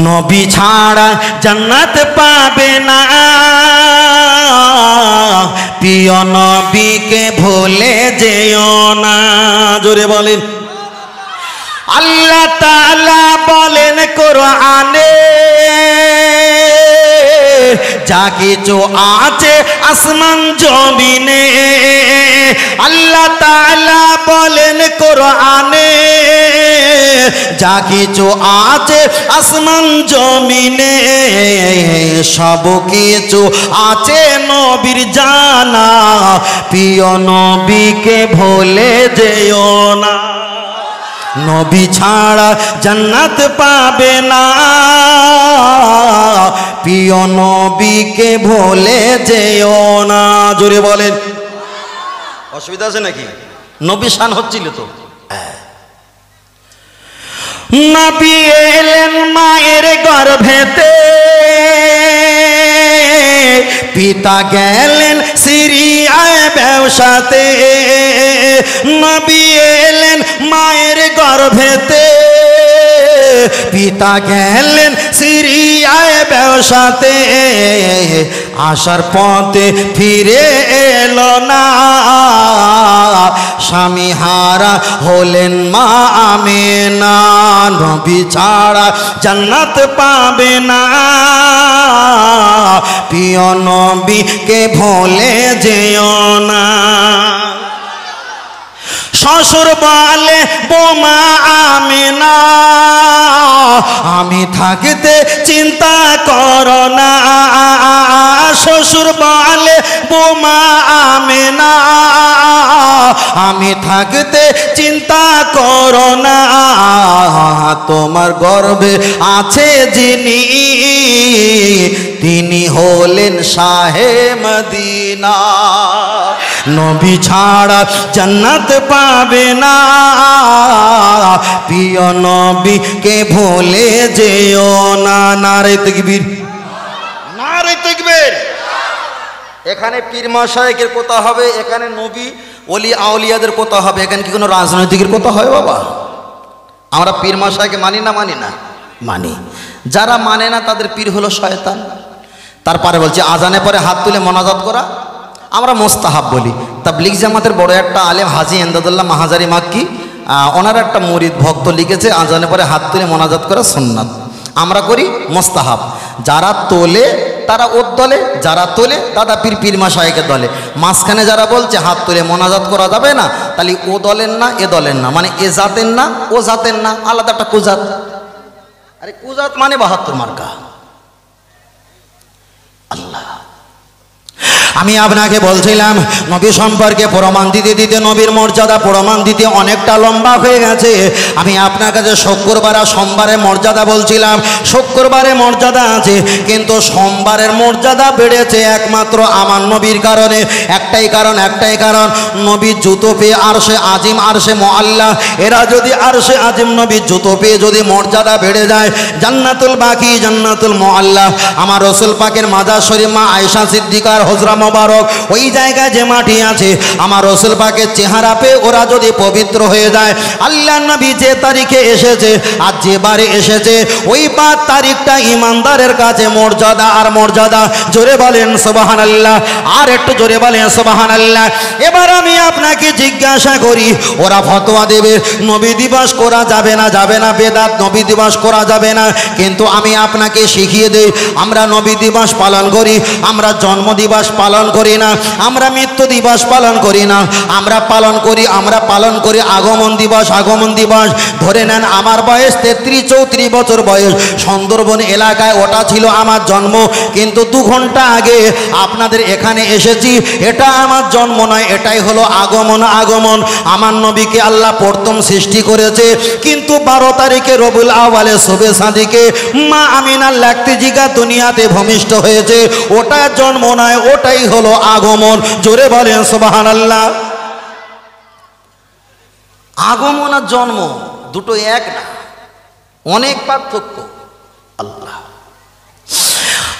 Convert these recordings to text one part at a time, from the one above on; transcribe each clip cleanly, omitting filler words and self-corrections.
নবী ছাড়া জান্নাত পাবে না, প্রিয় নবীকে ভুলে যেও না। জোরে বলেন। আল্লাহ তাআলা বলেন কোরআনে, যা কিছু আছে আসমান জমিনে। আল্লাহ তাআলা বলেন কোরআনে, যা কিছু আছে আসমান জমিনে, সব কিছু আছে নবীর জানা, প্রিয় নবীকে ভুলে যেও না। নবী ছাড়া জান্নাত পাবে না, প্রিয় নবীকে ভুলে যেও না। জোরে বলেন। অসুবিধা আছে নাকি? নবী শান হচ্ছিল তো। নবী এলেন মায়ের গর্ভেতে, পিতা গেলেন সিরিয়ায় ব্যবসাতে। নবী এলেন মায়ের গর্ভেতে, পিতা গেলেন সিরিয়ায় ব্যবসাতে। আসার পথে ফিরে এলো না, স্বামী হারা হলেন মা আমেনা। নবী ছাড়া জান্নাত পাবে না, প্রিয় নবীকে ভুলে যেও না। শ্বশুর বলে বোমা আমেনা, আমি থাকতে চিন্তা করো না। শ্বশুর বলে বোমা আমেনা, আমি থাকতে চিন্তা করো না। তোমার গর্ভে আছে যিনি, তিনি হলেন শাহে মদিনা। নবী ছাড়া জান্নাত পাবে না, প্রিয় নবীকে ভুলে যেও না। নারে তাকবীর, নারে তাকবীর। এখানে পীর মাশায়েখের কথা হবে, এখানে নবী ওলি আউলিয়াদের কথা হবে। এখানে কি কোনো রাজনৈতিকের কথা হয় বাবা? আমরা পীর মাশায়েখকে মানি না? মানি না? মানি। যারা মানে না তাদের পীর হলো শয়তান। তারপরে বলছে আজানে পরে হাত তুলে মোনাজাত করা আমরা মোস্তাহাব বলি। তাবলীগ জামাতের বড় একটা আলেম হাজী এমদাদুল্লাহ মাহাজারি মাক্কি, ওনার একটা মুরিদ ভক্ত লিখেছে আজানে পরে হাত তুলে মোনাজাত করা সুন্নাত, আমরা করি মোস্তাহাব। যারা তোলে তারা ওর দলে, যারা তোলে দাদা পীর পীর মাশায়েখের দলে। মাঝখানে যারা বলছে হাত তুলে মোনাজাত করা যাবে না, তাহলে ও দলের না এ দলের না, মানে এ জাতের না ও জাতের না, আলাদা একটা কুজাত। আরে কুজাত মানে ৭২ মার্কা। আল্লাহ, আমি আপনাকে বলছিলাম নবী সম্পর্কে প্রমাণ দিতে দিতে নবীর মর্যাদা প্রমাণ দিতে অনেকটা লম্বা হয়ে গেছে। আমি আপনার কাছে শুক্রবার আর সোমবারের মর্যাদা বলছিলাম। শুক্রবারে মর্যাদা আছে, কিন্তু সোমবারের মর্যাদা বেড়েছে একমাত্র আমার নবীর কারণে। একটাই কারণ নবীর জুতো পেয়ে আরশে আজিম আরশে মুআল্লা, এরা যদি আরশে আজিম নবীর জুতো পেয়ে যদি মর্যাদা বেড়ে যায়, জান্নাতুল বাকি জান্নাতুল মুআল্লা আমার রাসূল পাকের মাজার শরীফ মা আয়েশা সিদ্দিকার হুজরা মোবারক, ওই জায়গায় যে মাটি আছে আমার রাসূল পাকের চেহারা পেয়ে ওরা যদি পবিত্র হয়ে যায়, আল্লাহ নবী যে তারিখে এসেছে আর যে বারে এসেছে ওই বার তারিখটা ইমানদারের কাছে মর্যাদা আর মর্যাদা। জোরে বলেন সুবহানাল্লাহ, আর একটু জোরে বলেন সুবহানাল্লাহ। এবার আমি আপনাকে জিজ্ঞাসা করি, ওরা ফতোয়া দেবে নবী দিবস করা যাবে না, বেদাত, নবী দিবস করা যাবে না। কিন্তু আমি আপনাকে শিখিয়ে দেই, আমরা নবী দিবস পালন করি, আমরা জন্ম দিবস পালন করি না, আমরা মৃত্যু দিবস পালন করি না, আমরা পালন করি আগমন দিবস। ধরে নেন আমার বয়স 33-34 বছর বয়স, সুন্দরবন এলাকায় ওটা ছিল আমার জন্ম, কিন্তু 2 ঘন্টা আগে আপনাদের এখানে এসেছি, এটা আমার জন্ম নয়, এটাই হলো আগমন। আমার নবীকে আল্লাহ প্রথম সৃষ্টি করেছে, কিন্তু 12 তারিখে রবিউল আউয়ালে শবে সাদিকে মা আমিনার লাকতি জিগা দুনিয়াতে ভূমিষ্ঠ হয়েছে, ওটা জন্ম নয়, ওটাই হলো আগমন। জোরে বলেন সুবহানাল্লাহ। আগমন আর জন্ম দুটো এক না, অনেক পার্থক্য। আল্লাহ,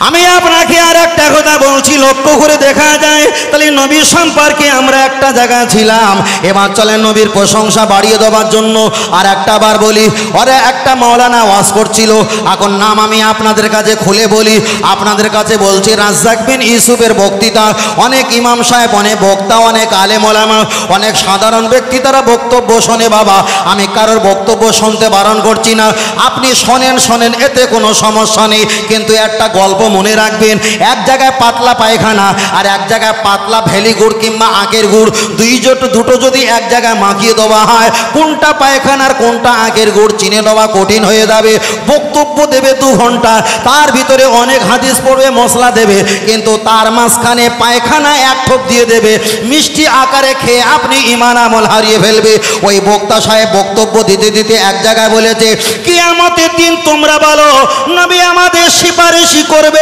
আমি আপনাকে আর একটা কথা বলছি, লক্ষ্য করে দেখা যায় তাহলে নবী সম্পর্কে আমরা একটা জায়গায় ছিলাম। এবার চলেন নবীর প্রশংসা বাড়িয়ে দেওয়ার জন্য আর একটা বার বলি। ওরে একটা মাওলানা ওয়াজ করছিল, এখন নাম আমি আপনাদের কাছে খুলে বলি, আপনাদের কাছে বলছি। রাজ্জাক বিন ইউসুফের বক্তৃতা, অনেক ইমাম সাহেব, অনেক বক্তা, অনেক আলেম ওলামা, অনেক সাধারণ ব্যক্তি তারা বক্তব্য শোনে। বাবা, আমি কারোর বক্তব্য শুনতে বারণ করছি না, আপনি শোনেন, এতে কোনো সমস্যা নেই। কিন্তু একটা গল্প মনে রাখবেন, এক জায়গায় পাতলা পায়খানা আর এক জায়গায় পাতলা ভেলি গুড় কিংবা আখের গুড়, দুটো যদি এক জায়গায় মাখিয়ে দেওয়া হয়, কোনটা পায়খানার কোনটা আখের গুড় চিনে দেওয়া কঠিন হয়ে যাবে। বক্তব্য দেবে 2 ঘন্টা, তার ভিতরে অনেক হাদিস পড়বে, মশলা দেবে, কিন্তু তার মাঝখানে পায়খানা এক ঠোপ দিয়ে দেবে, মিষ্টি আকারে খেয়ে আপনি ঈমান আমল হারিয়ে ফেলবে। ওই বক্তা সাহেব বক্তব্য দিতে দিতে এক জায়গায় বলেছে, কিয়ামতের দিন তোমরা বলো নবী আমাদের সুপারিশই করবে,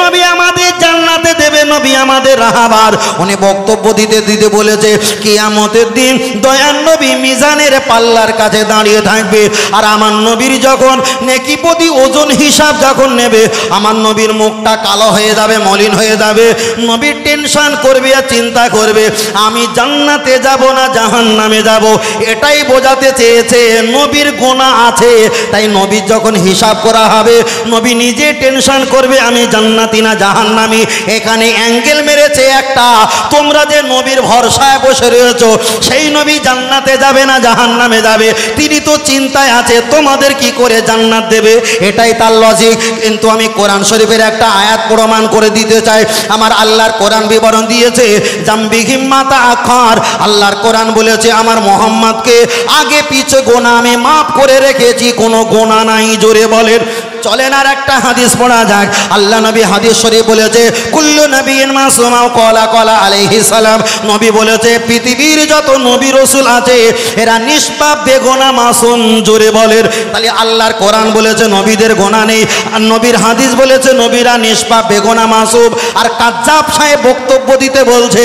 নবী আমাদের জান্নাতে দেবে, নবী আমাদের রাহাবার। উনি বক্তব্য দিতে দিতে বলেছে, কিয়ামতের দিন দয়ার নবী মিজানের পাল্লার কাছে দাঁড়িয়ে থাকবে, আর আমার নবীর যখন নেকিপতি ওজন হিসাব যখন নেবে, আমার নবীর মুখটা কালো হয়ে যাবে, মলিন হয়ে যাবে। নবীর টেনশন করবে আর চিন্তা করবে, আমি জান্নাতে যাব না জাহান্নামে যাব। এটাই বোঝাতে চেয়েছে নবীর গুনাহ আছে। তাই নবীর যখন হিসাব করা হবে, নবী নিজে টেনশন করবে আমি জান্নাতি না জাহান্নামী। এখানে অ্যাঙ্গেল মেরেছে একটা, তোমরা যে নবীর ভরসায় বসে রয়েছো, সেই নবী জান্নাতে যাবে না জাহান্নামে যাবে, তিনি তো চিন্তায় আছে তোমাদের কি করে জান্নাত দেবে, এটাই তার লজিক। কিন্তু আমি কোরআন শরীফের একটা আয়াত প্রমাণ করে দিতে চাই। আমার আল্লাহর কোরআন বিবরণ দিয়েছে, জামবিহিম মাতা আখার, আল্লাহর কোরআন বলেছে আমার মোহাম্মদকে আগে পিছে গোনা আমি মাফ করে রেখেছি, কোনো গোনা নাই। জোরে বলেন। চলেন আর একটা হাদিস পড়া যাক। আল্লাহ নবী হাদিস শরীফ বলেছে, কুল্লু নবিয়্যিন মাসুম কলা আলাইহিস সালাম, নবী বলেছে পৃথিবীর যত নবী রাসূল আছে এরা নিষ্পাপ বেগুনাহ মাসুম। জোরে বলেন। তাহলে আল্লাহর কোরআন বলেছে নবীদের গোনা নেই, আর নবীর হাদিস বলেছে নবীরা নিষ্পাপ বেগুনাহ মাসুম। আর কাজ্জাব সাহেব বক্তব্য দিতে বলছে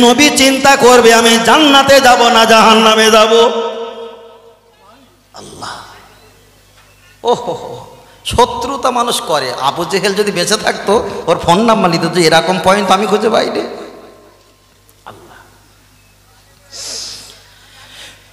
নবী চিন্তা করবে আমি জান্নাতে যাব না জাহান্নামে যাব। আল্লাহ, ওহো, শত্রুতা মানুষ করে। আবু জেহেল যদি বেঁচে থাকতো ওর ফোন নাম্বার নিত, যে এরকম পয়েন্ট আমি খুঁজে পাইনি। আল্লাহ,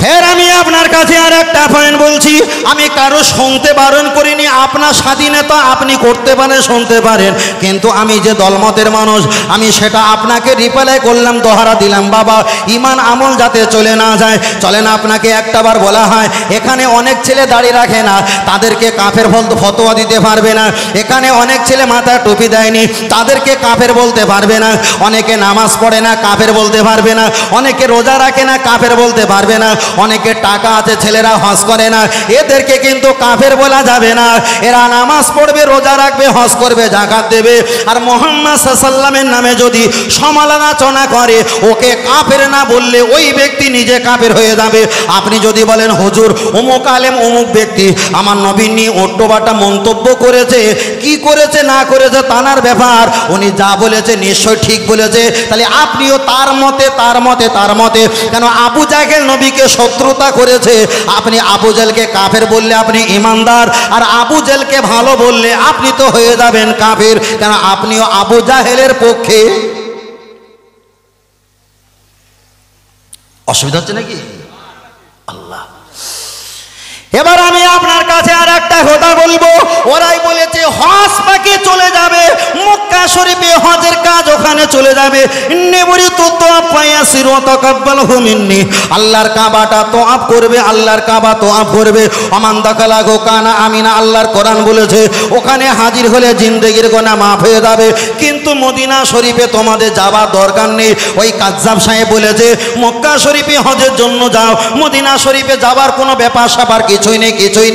ফের আমি আপনার কাছে আর একটা পয়েন্ট বলছি, আমি কারো শুনতে বারণ করিনি, আপনার স্বাধীনতা আপনি করতে পারেন, শুনতে পারেন, কিন্তু আমি যে দলমতের মানুষ আমি সেটা আপনাকে রিপ্লাই করলাম, দোহারা দিলাম। বাবা, ইমান আমল যাতে চলে না যায়। চলেন আপনাকে একটাবার বলা হয়, এখানে অনেক ছেলে দাড়ি রাখে না, তাদেরকে কাফের ফতোয়া দিতে পারবে না। এখানে অনেক ছেলে মাথায় টুপি দেয়নি, তাদেরকে কাফের বলতে পারবে না। অনেকে নামাজ পড়ে না, কাফের বলতে পারবে না। অনেকে রোজা রাখে না, কাফের বলতে পারবে না। অনেকে টাকা আছে, ছেলেরা হজ করে না, এদেরকে কিন্তু কাফের বলা যাবে না। এরা নামাজ পড়বে, রোজা রাখবে, হজ করবে, যাকাত দেবে, আর মুহাম্মদ সাল্লাল্লাহু আলাইহি ওয়াসাল্লামের নামে যদি সমালোচনা করে, ওকে কাফের না বললে ওই ব্যক্তি নিজে কাফের হয়ে যাবে। আপনি যদি বলেন হুজুর অমুক আলেম অমুক ব্যক্তি আমার নবী নিয়ে ওট্টোবাটা মন্তব্য করেছে, কি করেছে না করেছে তানার ব্যাপার, উনি যা বলেছে নিশ্চয় ঠিক বলেছে, তাহলে আপনিও তার মতে কেন আবু জাহেল নবীকে শত্রুতা করেছে, আপনি আবু জাহেলকে কাফের বললে আপনি ইমানদার, আর আবু জাহেলকে ভালো বললে আপনি তো হয়ে যাবেন কাফের, কেন আপনিও আবু জাহেলের পক্ষে। অসুবিধা হচ্ছে নাকি? আল্লাহ, এবার আমি আপনার কাছে আর একটা কথা বলবো। ওরাই বলেছে হজ পাকে চলে যাবে, মক্কা শরীফে হজের কাজ ওখানে চলে যাবে। আল্লাহর কাবাটা তোয়াফ করবে, আল্লাহর কাবা তোয়াফ করবে। ওমান দাখালাহু কানা আমিনা, আল্লাহর কোরআন বলেছে ওখানে হাজির হলে জিন্দেগির গুনাহ মাফ হয়ে যাবে। কিন্তু মদিনা শরীফে তোমাদের যাবার দরকার নেই। ওই কাজ্জাব সাহেব বলেছে মক্কা শরীফে হজের জন্য যাও, মদিনা শরীফে যাবার কোনো ব্যাপার স্যাপার কিছুই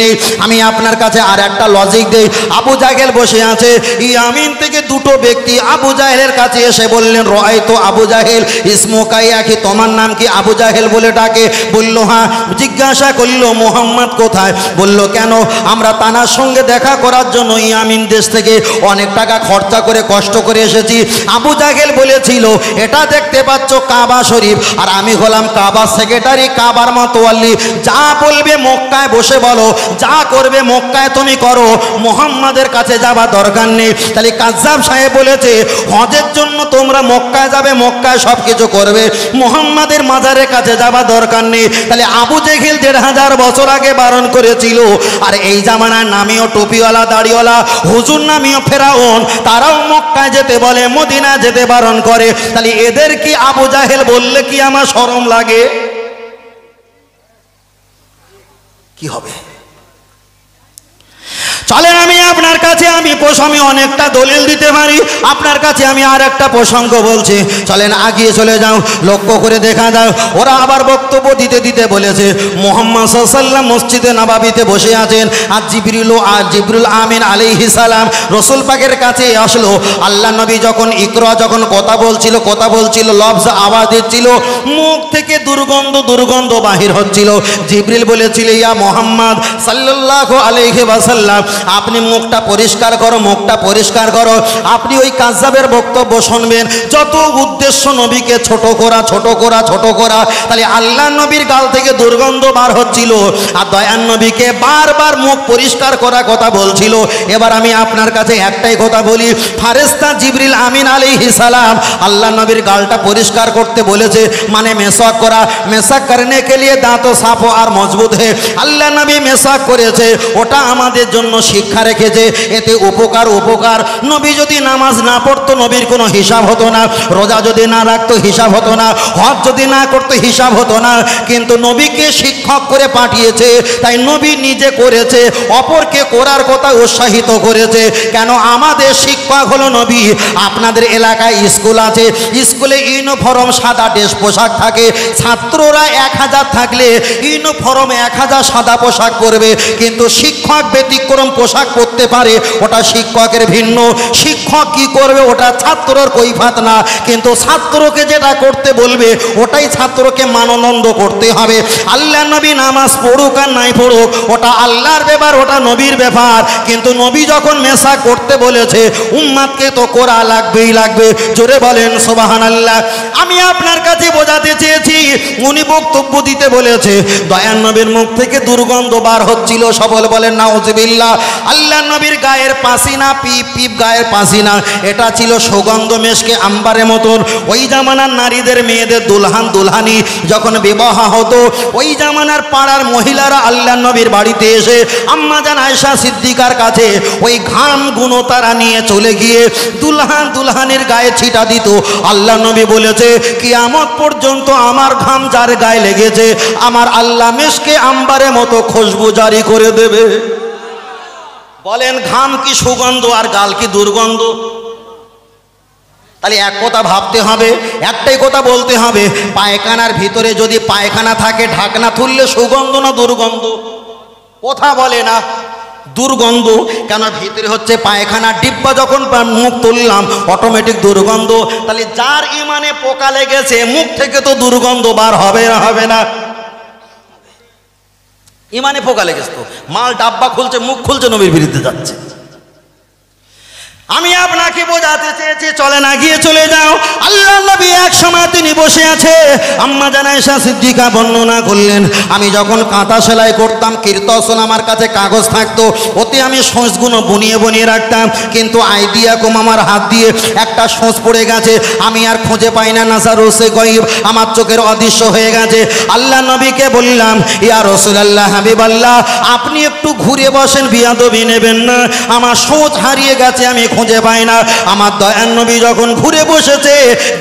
নেই। আমি আপনার কাছে আর একটা লজিক দেই। আবু জাহেল বসে আছে, ইয়ামিন থেকে দুটো ব্যক্তি আবু জাহেলের কাছে এসে বললেন, রআইতু আবু জাহেল ইসমুকা ইয়া আখি, তোমার নাম কি? আবু জাহেল বলে ডাকে। বলল হ্যাঁ। জিজ্ঞাসা করল মুহাম্মদ কোথায়? বলল কেন? আমরা তানার সঙ্গে দেখা করার জন্য ইয়ামিন দেশ থেকে অনেক টাকা খরচা করে কষ্ট করে এসেছি। আবু জাহেল বলেছিল, এটা দেখতে পাচ্ছ কাবা শরীফ, আর আমি হলাম কাবা সেক্রেটারি, কাবার মাতোয়াল্লি। যা বলবে মক্কায় বসে বলো, যা করবে মক্কায় তুমি করো, মুহাম্মাদের কাছে যাবার দরকার নেই। তাহলে কাজ্জাব সাহেব বলেছে, হজের জন্য তোমরা মক্কায় যাবে, মক্কায় সব কিছু করবে, মুহাম্মাদের মাজারের কাছে যাবার দরকার নেই। তাহলে আবু জেহেল 1500 বছর আগে বারণ করেছিল। আর এই জামানার নামীয় টুপিওয়ালা দাড়িওয়ালা হুজুর নামীয় ফেরাউন, তারাও মক্কায় যেতে বলে, মদিনা যেতে বারণ করে। তাহলে এদের কি আবু জাহেল বললে কি আমার শরম লাগে? কি হবে? চলেন আমি আপনার কাছে আমি অনেকটা দলিল দিতে পারি, আপনার কাছে আমি আর একটা প্রসঙ্গ বলছি। চলেন আগিয়ে চলে যাও, লক্ষ্য করে দেখা যাও। ওরা আবার বক্তব্য দিতে দিতে বলেছে, মুহাম্মদ সাল্লাল্লাহু আলাইহি ওয়াসাল্লাম মসজিদে নববীতে বসে আছেন, আর জিবরিল আমিন আলাইহিস সালাম রাসূল পাকের কাছে আসলো। আল্লাহ নবী যখন যখন কথা বলছিল লফজ আওয়াজ দিচ্ছিল, মুখ থেকে দুর্গন্ধ বাহির হচ্ছিল। জিবরিল বলেছিল, ইয়া মুহাম্মদ সাল্লাল্লাহু আলাইহি ওয়াসাল্লাম, আপনি মুখটা পরিষ্কার করো। আপনি ওই কাজ্জাবের বক্তব্য শুনবেন, যত উদ্দেশ্য নবীকে ছোট করা। তাহলে আল্লাহ নবীর গাল থেকে দুর্গন্ধ বার হচ্ছিল, আর দয়ান নবীকে বারবার মুখ পরিষ্কার করার কথা বলছিল। এবার আমি আপনার কাছে একটাই কথা বলি, ফারেস্তা জিবরিল আমিন আলাইহিস সালাম আল্লাহ নবীর গালটা পরিষ্কার করতে বলেছে, মানে মেসাক করা। মেসাক করনে কে লিয়ে দাঁত সাফ আর মজবুত হে, আল্লাহ নবী মেসাক করেছে, ওটা আমাদের জন্য শিক্ষা রেখেছে। এতে উপকার। নবী যদি নামাজ না পড়তো নবীর কোনো হিসাব হতো না, রোজা যদি না রাখতো হিসাব হতো না, হজ যদি না করতো হিসাব হতো না। কিন্তু নবীকে শিক্ষক করে পাঠিয়েছে, তাই নবী নিজে করেছে, অপরকে করার কথা উৎসাহিত করেছে। কেন? আমাদের শিক্ষক হলো নবী। আপনাদের এলাকায় স্কুল আছে, স্কুলে ইউনিফর্ম সাদা ড্রেস পোশাক থাকে, ছাত্ররা 1000 থাকলে ইউনিফর্ম 1000 সাদা পোশাক পরবে। কিন্তু শিক্ষক ব্যতিক্রম পোশাক পরতে পারে, ওটা শিক্ষকের ভিন্ন। শিক্ষক কি করবে ওটা ছাত্রর কৈফাত না, কিন্তু ছাত্রকে যেটা করতে বলবে ওটাই ছাত্রকে মাননন্দ করতে হবে। আল্লাহ নবী নামাজ পড়ুক আর নাই পড়ুক ওটা আল্লাহর ব্যাপার, ওটা নবীর ব্যাপার। কিন্তু নবী যখন মেসা করতে বলেছে, উম্মাদকে তো করা লাগবে। জোরে বলেন সুবহানাল্লাহ। আমি আপনার কাছে বোঝাতে চেয়েছি, উনি বক্তব্য দিতে বলেছে, দয়ান নবীর মুখ থেকে দুর্গন্ধ বার হচ্ছিল। সবল বলেন নাউজুবিল্লাহ। আল্লাহ নবীর গায়ের পাসিনা, পিপ গায়ের পাসিনা, এটা ছিল সুগন্ধ মেশকে আম্বারের মতন। ওই জামানার নারীদের মেয়েদের দুলহানি যখন বিবাহ হতো, ওই জামানার পাড়ার মহিলারা আল্লাহ নবীর বাড়িতে এসে আম্মা জান আয়েশা সিদ্দিকার কাছে ওই ঘাম গুনো তারা নিয়ে চলে গিয়ে দুলহানির গায়ে ছিটা দিত। আল্লাহ নবী বলেছে, কিয়ামত পর্যন্ত আমার ঘাম যার গায়ে লেগেছে, আমার আল্লাহ মেশকে আম্বারের মতো খুশবু জারি করে দেবে। বলেন, ঘাম কি সুগন্ধ আর গাল কি দুর্গন্ধ? তাহলে এক কথা ভাবতে হবে, একটাই কথা বলতে হবে, পায়খানার ভিতরে যদি পায়খানা থাকে ঢাকনা তুললে সুগন্ধ না দুর্গন্ধ? কথা বলে না, দুর্গন্ধ। কেন? ভিতরে হচ্ছে পায়খানা, ডিব্বা যখন মুখ তুললাম অটোমেটিক দুর্গন্ধ। তাহলে যার ইমানে পোকা লেগেছে মুখ থেকে তো দুর্গন্ধ বার হবে না? ইমানে পোকা লেগেছে তো, মাল ডাব্বা খুলছে, মুখ খুলছে, নবীর বিরুদ্ধে যাচ্ছে। আমি আপনাকে বোঝাতে চেয়েছি, চলে না গিয়ে চলে যাও। আল্লাহ নবী এক সময় তিনি বসে আছে, আম্মা জান আয়েশা সিদ্দিকা বর্ণনা করলেন, আমি যখন কাঁথা সেলাই করতাম, কীর্তন আমার কাছে কাগজ থাকতো, ওতে আমি সোঁচগুলো বুনিয়ে রাখতাম। কিন্তু আইডিয়া কম, আমার হাত দিয়ে একটা সোঁচ পড়ে গেছে, আমি আর খুঁজে পাই না। নাসারুসে গয়ব, আমার চোখের অদৃশ্য হয়ে গেছে। আল্লাহ নবীকে বললাম, ইয়া রাসূলুল্লাহ, হাবিবাল্লাহ, আপনি একটু ঘুরে বসেন, বিয়াদবি নেবেন না, আমার সোঁচ হারিয়ে গেছে, আমি খুঁজে পাই না। আমার দয়ান নবী যখন ঘুরে বসেছে,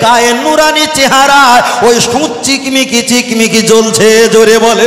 গায়ে নুরানি চেহারা, ওই সোঁচ চিকমিকি জ্বলছে। জোরে বলে।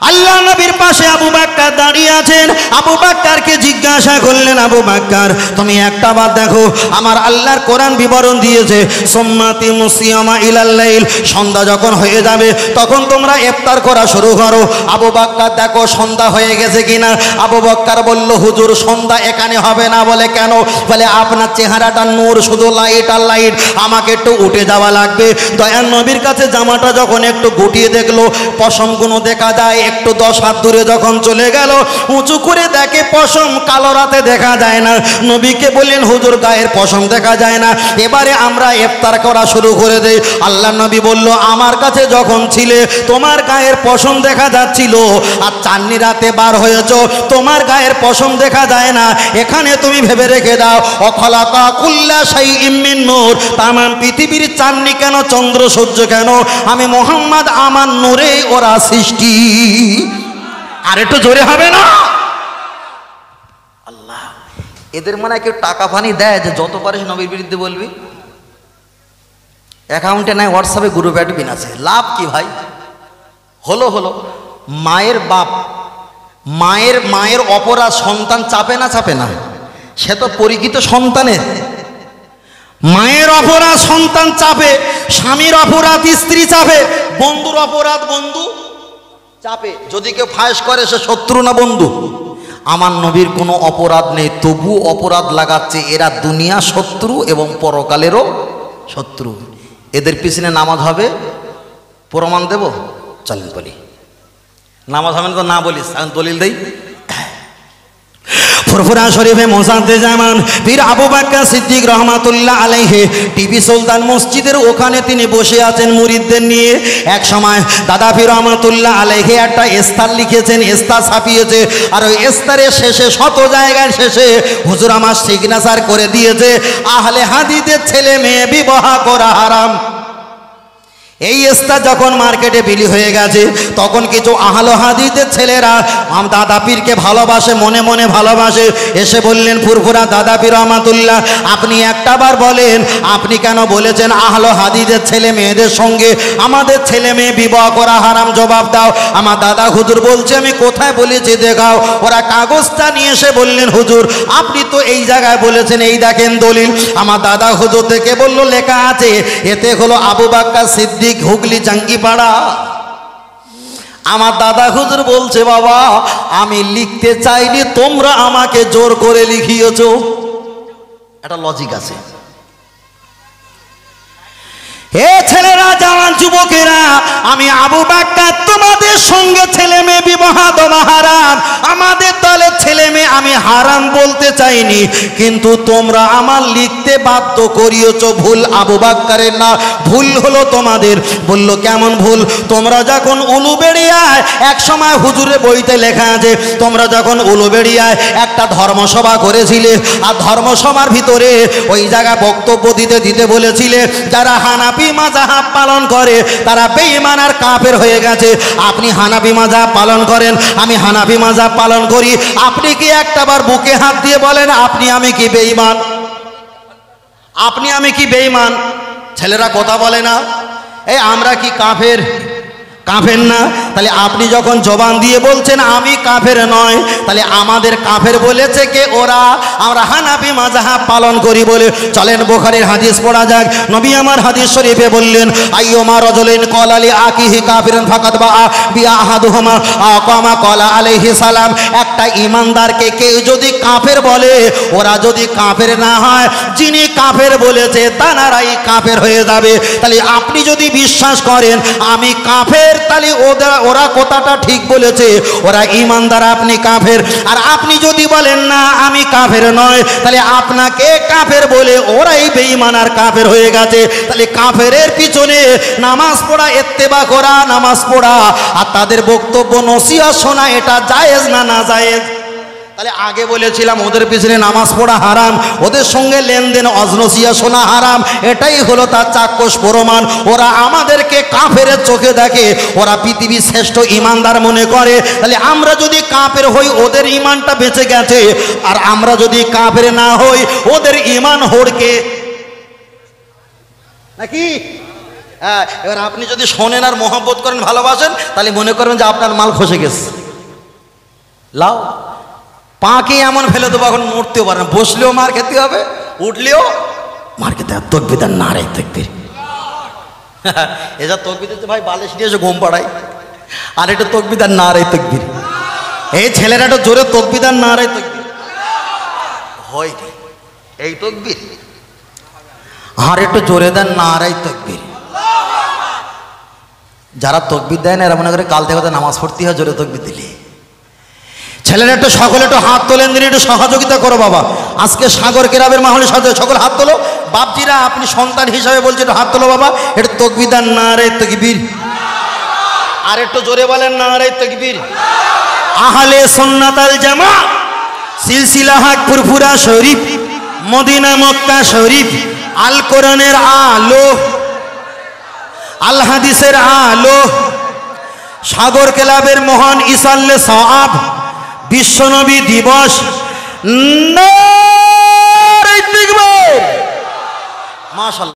আল্লাহ নবীর পাশে আবু বকর দাঁড়িয়ে আছেন। আবু বকরকে জিজ্ঞাসা করলেন, আবু বকর তুমি একটা বার দেখো, আমার আল্লাহর কোরআন বিবরণ দিয়েছে সুম্মাতি মুসিয়ামা ইলাল লাইল, সন্ধ্যা যখন হয়ে যাবে তখন তোমরা ইফতার করা শুরু করো। আবু বকর দেখো সন্ধ্যা হয়ে গেছে কিনা। আবু বকর বলল, হুজুর সন্ধ্যা এখানে হবে না। বলে কেন? বলে আপনার চেহারাটা নূর, শুধু লাইট আর লাইট, আমাকে একটু উঠে যাওয়া লাগবে। দয়ার নবীর কাছে জামাটা যখন একটু গুটিয়ে দেখলো, পশমগুলো দেখা যায়, একটু 10 হাত দূরে যখন চলে গেল, উঁচু করে দেখে পশম কালো রাতে দেখা যায় না। নবীকে বললেন, হুজুর গায়ের পশম দেখা যায় না, এবারে আমরা ইফতার করা শুরু করে দেই। আল্লাহ নবী বলল, আমার কাছে যখন ছিলে তোমার গায়ের পশম দেখা যাচ্ছিল, আর চাঁদনি রাতে বার হয়েছ, তোমার গায়ের পশম দেখা যায় না। এখানে তুমি ভেবে রেখে দাও, অখলাকা কুল্লা শাইইম মিন নূর, তামাম পৃথিবীর চাঁদনি কেন, চন্দ্র সূর্য কেন, আমি মুহাম্মদ আমার নূরে ওরা সৃষ্টি। আর একটু জোরে হবে না? আল্লাহ, এদের মনে কেউ টাকা পানি দেয় যে যত পারিস নবীর বিরুদ্ধে বলবি? অ্যাকাউন্টে নাই, হোয়াটসঅ্যাপে গ্রুপ অ্যাডমিন আছে, লাভ কি ভাই? হলো মায়ের বাপ, মায়ের অপরাধ সন্তান চাপে না চাপে না? সে তো পরিচিত সন্তানের। মায়ের অপরাধ সন্তান চাপে, স্বামীর অপরাধ স্ত্রী চাপে, বন্ধুর অপরাধ বন্ধু চাপে। যদি কেউ ফাঁস করে সে শত্রু না বন্ধু? আমার নবীর কোনো অপরাধ নেই, তবু অপরাধ লাগাচ্ছে। এরা দুনিয়া শত্রু এবং পরকালেরও শত্রু। এদের পিছনে নামাজ হবে, প্রমাণ দেব? চলেন বলি। নামাজ হবে না তো না বলিস, এখন দলিল দেই। ফুরফুরা শরীফে মোসাদ্দেজামান পীর আবু বকর সিদ্দিক রহমাতুল্লাহ আলাইহি টিপি সুলতান মসজিদের ওখানে তিনি বসে আছেন মুরিদদের নিয়ে। এক সময় দাদা পীর রহমাতুল্লাহ আলাইহি একটা ইস্তার লিখেছেন, ইস্তার ছাপিয়েছে, আর ওই ইস্তারের শেষে, শত জায়গার শেষে হুজুর আমার সিগনেচার করে দিয়েছে, আহলে হাদিসের ছেলে মেয়ে বিবাহ করা হারাম। এই ইস্তার যখন মার্কেটে বিলি হয়ে গেছে, তখন কিছু আহলে হাদিসের ছেলেরা দাদা পীরকে ভালোবাসে, মনে মনে ভালোবাসে, এসে বললেন, ফুরফুরা দাদা পীর রহমাতুল্লাহ, আপনি একটা বার বলেন, আপনি কেন বলেছেন আহলে হাদিসের ছেলে মেয়েদের সঙ্গে আমাদের ছেলে মেয়ে বিবাহ করা হারাম? জবাব দাও। আমার দাদা হুজুর বলছে, আমি কোথায় বলেছি দেখাও। ওরা কাগজটা নিয়ে এসে বললেন, হুজুর আপনি তো এই জায়গায় বলেছেন, এই দেখেন দলিল। আমার দাদা হুজুর থেকে বলল, লেখা আছে, এতে হলো আবু বকর সিদ্দিক, হুগলি জাঙ্গিপাড়া। আমার দাদা হুজুর বলছে, বাবা আমি লিখতে চাইনি, তোমরা আমাকে জোর করে লিখিয়েছো। একটা লজিক আছে। হে ছেলেরা, জওয়ান যুবকেরা, আমি আবু বকর তোমাদের সঙ্গে ছেলে মেয়ে বিবাহ দেওয়া হারাম, আমাদের দলের ছেলে মেয়ে আমি হারাম বলতে চাইনি, কিন্তু তোমরা আমার লিখতে বাধ্য করিয়েছো। ভুল আবু বকরের না, ভুল হলো তোমাদের। বলল, কেমন ভুল? তোমরা যখন উলুবেড়িয়ায়, এক সময় হুজুরের বইতে লেখা আছে, তোমরা যখন উলুবেড়িয়ায় একটা ধর্মসভা করেছিলে, আর ধর্মসভার ভিতরে ওই জায়গায় বক্তব্য দিতে বলেছিলে, যারা হানাফি মাযহাব পালন করে তারা বেঈমান আর কাফের হয়ে গেছে। আপনি হানাফি মাযহাব পালন করেন, আমি হানাফি মাযহাব পালন করি, আপনি কি একটাবার বুকে হাত দিয়ে বলেন, আপনি আমি কি বেঈমান? আপনি আমি কি বেঈমান? ছেলেরা কথা বলে না, এই আমরা কি কাফের? কাফের না। তাহলে আপনি যখন জবান দিয়ে বলছেন আমি কাফের নয়, তাহলে আমাদের কাফের বলেছে কে? ওরা। আমরা হানাফি মাযহাব পালন করি বলে। চলেন বুখারীর হাদিস পড়া যাক। নবী আমার হাদিস শরীফে বললেন, আইয়ুমা রাজুলিন ক্বালা লি আকিহি কাফিরুন ফাকাদ বাআ বিআহাদুহুমা আকামা ক্বালা আলাইহি সালাম। একটা ঈমানদারকে কেউ যদি কাফের বলে, ওরা যদি কাফের না হয়, যিনি কাফের বলেছে তারাই কাফের হয়ে যাবে। তাহলে আপনি যদি বিশ্বাস করেন আমি কাফের, তাহলে ওরা কথাটা ঠিক বলেছে, ওরা ঈমানদার, আপনি কাফের। আর আপনি যদি বলেন না আমি কাফের নয়, তাহলে আপনাকে কাফের বলে ওরাই বেঈমান আর কাফের হয়ে গেছে। তাহলে কাফেরের পিছনে নামাজ পড়া, ইত্তেবা করা, নামাজ পড়া আর তাদের বক্তব্য নসিহত শোনা, এটা জায়েজ না না জায়েজ? তাহলে আগে বলেছিলাম ওদের পিছনে নামাজ পড়া হারাম, ওদের সঙ্গে লেনদেন অজনসিয়া শোনা হারাম, এটাই হলো তার চাক্ষুষ প্রমাণ। ওরা আমাদেরকে কাফেরের চোখে দেখে, ওরা পৃথিবীর শ্রেষ্ঠ ঈমানদার মনে করে। তাহলে আমরা যদি কাফের হই, ওদের ঈমানটা বেঁচে গেছে, আর আমরা যদি কাফের না হই, ওদের ঈমান হড়কে নাকি? হ্যাঁ, এবার আপনি যদি শোনেন আর মহব্বত করেন, ভালোবাসেন, তাহলে মনে করবেন যে আপনার মাল খসে গেছে। লাও পাকে এমন ফেলে দেবো, এখন নড়তেও পারে না, বসলেও মার খেতে হবে, উঠলেও মার খেতে হবে। তকবিদার নারাই তকবির। এসব তকবির তো ভাই বালিশ নিয়ে এসে ঘুম পাড়ায়, আর এটা তকবিদার নারাই তকবির। এই ছেলেরা একটু জোরে তকবিদার নারাই তকবির হয়, এই তকবির। আর একটু জোরে দেন নারাই তকবির। যারা তকবির দেয় না এরা মনে করে কাল থেকে নামাজ পড়তে হয় জোরে তকবির দিলে। ছেলেরা একটু সকলে একটু হাত তোলেন দিন, একটু সহযোগিতা করো বাবা। আজকে সাগর কেরাবের মাহলে সাথে সকল হাত তোলো। বাপজিরা আপনি সন্তান হিসাবে বলছে একটু হাত তোলো বাবা, একটু তকবিদার নারাই তকবির। আর একটু জোরে বলেন নারাই তকবির। আহলে সুন্নাত আল জামাত সিলসিলা হক ফুরফুরা শরীফ, মদিনা মক্কা শরীফ, আল কোরআনের আলো, আল হাদিসের আলো, সাগর ক্লাবের মহান ইসাল্লে সাহাব বিশ্বনবী দিবস। নারে তাকবীর। মাশাআল্লাহ।